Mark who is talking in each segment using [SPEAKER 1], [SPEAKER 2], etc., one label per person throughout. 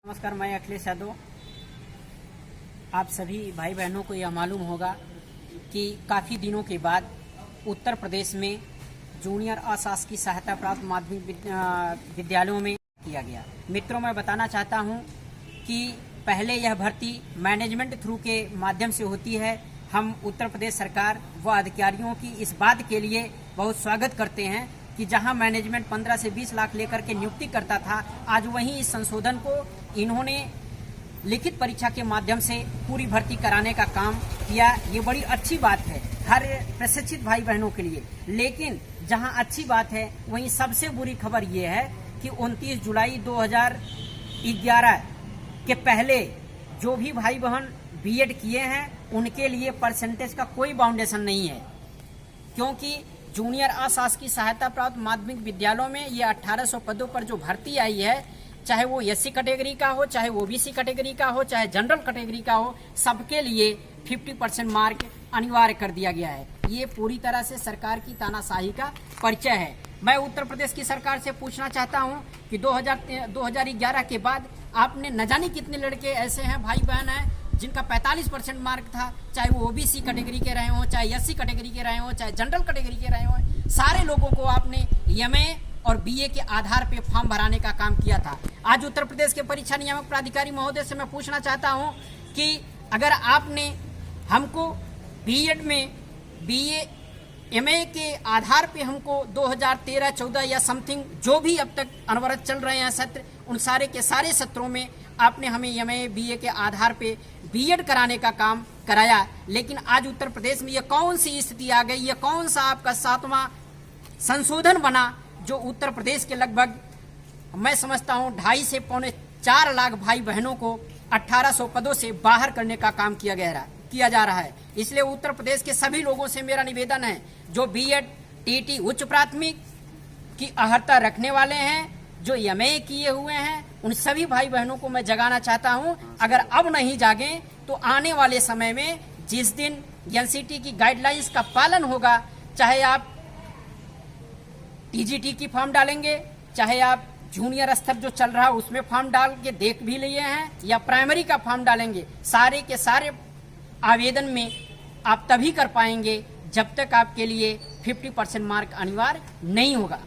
[SPEAKER 1] नमस्कार, मैं अखिलेश यादव। आप सभी भाई बहनों को यह मालूम होगा कि काफ़ी दिनों के बाद उत्तर प्रदेश में जूनियर अशासकीय सहायता प्राप्त माध्यमिक विद्यालयों में किया गया। मित्रों, मैं बताना चाहता हूं कि पहले यह भर्ती मैनेजमेंट थ्रू के माध्यम से होती है। हम उत्तर प्रदेश सरकार व अधिकारियों की इस बात के लिए बहुत स्वागत करते हैं कि जहां मैनेजमेंट 15 से 20 लाख लेकर के नियुक्ति करता था, आज वहीं इस संशोधन को इन्होंने लिखित परीक्षा के माध्यम से पूरी भर्ती कराने का काम किया। ये बड़ी अच्छी बात है हर प्रशिक्षित भाई बहनों के लिए। लेकिन जहां अच्छी बात है, वहीं सबसे बुरी खबर ये है कि 29 जुलाई 2011 के पहले जो भी भाई बहन बीएड किए हैं, उनके लिए परसेंटेज का कोई बाउंडेशन नहीं है, क्योंकि जूनियर अशासकीय सहायता प्राप्त माध्यमिक विद्यालयों में ये 1800 पदों पर जो भर्ती आई है, चाहे वो एससी कैटेगरी का हो, चाहे ओबीसी कैटेगरी का हो, चाहे जनरल कैटेगरी का हो, सबके लिए 50% मार्क अनिवार्य कर दिया गया है। ये पूरी तरह से सरकार की तानाशाही का परिचय है। मैं उत्तर प्रदेश की सरकार से पूछना चाहता हूं कि 2011 के बाद आपने न जाने कितने लड़के ऐसे हैं, भाई बहन हैं, जिनका 45% मार्क था, चाहे वो ओबीसी कैटेगरी के रहे हों, चाहे एससी कैटेगरी के रहे हों, चाहे जनरल कैटेगरी के रहे हों, सारे लोगों को आपने एमए और बीए के आधार पे फॉर्म भराने का काम किया था। आज उत्तर प्रदेश के परीक्षा नियामक प्राधिकारी महोदय से मैं पूछना चाहता हूं कि अगर आपने हमको बीएड में बीए एमए के आधार पे हमको 2013-14 या समथिंग जो भी अब तक अनवरत चल रहे हैं सत्र, उन सारे के सारे सत्रों में आपने हमें एमए बीए के आधार पे बीएड कराने का काम कराया। लेकिन आज उत्तर प्रदेश में ये कौन सी स्थिति आ गई, ये कौन सा आपका 7वां संशोधन बना जो उत्तर प्रदेश के लगभग मैं समझता हूं 2.5 से पौने 4 लाख भाई बहनों को 1800 पदों से बाहर करने का काम किया जा रहा है। इसलिए उत्तर प्रदेश के सभी लोगों से मेरा निवेदन है, जो बीएड टीटी उच्च प्राथमिक की अर्हता रखने वाले हैं, जो एमए किए हुए हैं, उन सभी भाई बहनों को मैं जगाना चाहता हूं, अगर अब नहीं जागें तो आने वाले समय में जिस दिन एनसीटी की गाइडलाइंस का पालन होगा, चाहे आप टीजीटी की फॉर्म डालेंगे, चाहे आप जूनियर स्तर जो चल रहा है उसमें फॉर्म डाल के देख भी लिए हैं, या प्राइमरी का फॉर्म डालेंगे, सारे के सारे आवेदन में आप तभी कर पाएंगे जब तक आपके लिए 50% मार्क अनिवार्य नहीं होगा।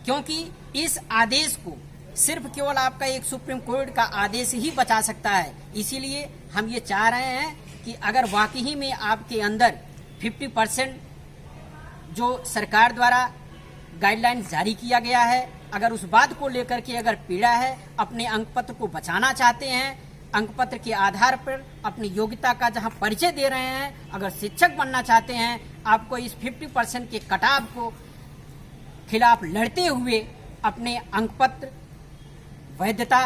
[SPEAKER 1] क्योंकि इस आदेश को सिर्फ केवल आपका एक सुप्रीम कोर्ट का आदेश ही बचा सकता है। इसीलिए हम ये चाह रहे हैं कि अगर वाकई में आपके अंदर 50% जो सरकार द्वारा गाइडलाइन जारी किया गया है, अगर उस बात को लेकर के अगर पीड़ा है, अपने अंक पत्र को बचाना चाहते हैं, अंक पत्र के आधार पर अपनी योग्यता का जहां परिचय दे रहे हैं, अगर शिक्षक बनना चाहते हैं, आपको इस 50% के कटाव को खिलाफ लड़ते हुए अपने अंक पत्र वैधता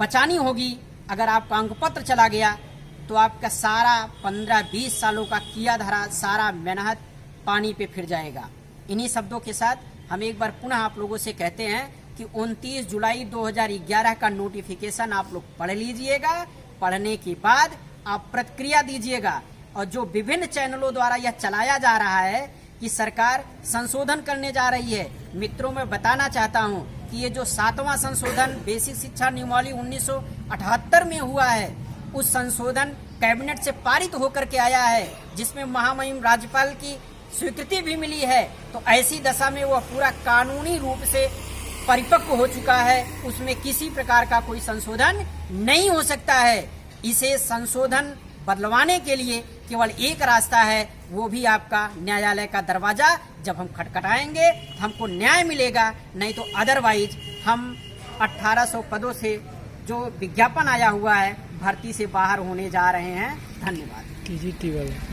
[SPEAKER 1] बचानी होगी। अगर आपका अंक पत्र चला गया तो आपका सारा 15-20 सालों का किया धरा सारा मेहनत पानी पे फिर जाएगा। इन्हीं शब्दों के साथ हम एक बार पुनः आप लोगों से कहते हैं कि 29 जुलाई 2011 का नोटिफिकेशन आप लोग पढ़ लीजिएगा। पढ़ने के बाद आप प्रतिक्रिया दीजिएगा। और जो विभिन्न चैनलों द्वारा यह चलाया जा रहा है कि सरकार संशोधन करने जा रही है, मित्रों मैं बताना चाहता हूं कि ये जो 7वां संशोधन बेसिक शिक्षा नियमावली 1978 में हुआ है, उस संशोधन कैबिनेट से पारित होकर के आया है, जिसमें महामहिम राज्यपाल की स्वीकृति भी मिली है। तो ऐसी दशा में वह पूरा कानूनी रूप से परिपक्व हो चुका है, उसमें किसी प्रकार का कोई संशोधन नहीं हो सकता है। इसे संशोधन बदलवाने के लिए केवल एक रास्ता है, वो भी आपका न्यायालय का दरवाजा जब हम खटखटाएंगे हमको न्याय मिलेगा, नहीं तो अदरवाइज हम 1800 पदों से जो विज्ञापन आया हुआ है भर्ती से बाहर होने जा रहे हैं। धन्यवाद।
[SPEAKER 2] टीजीटी वाला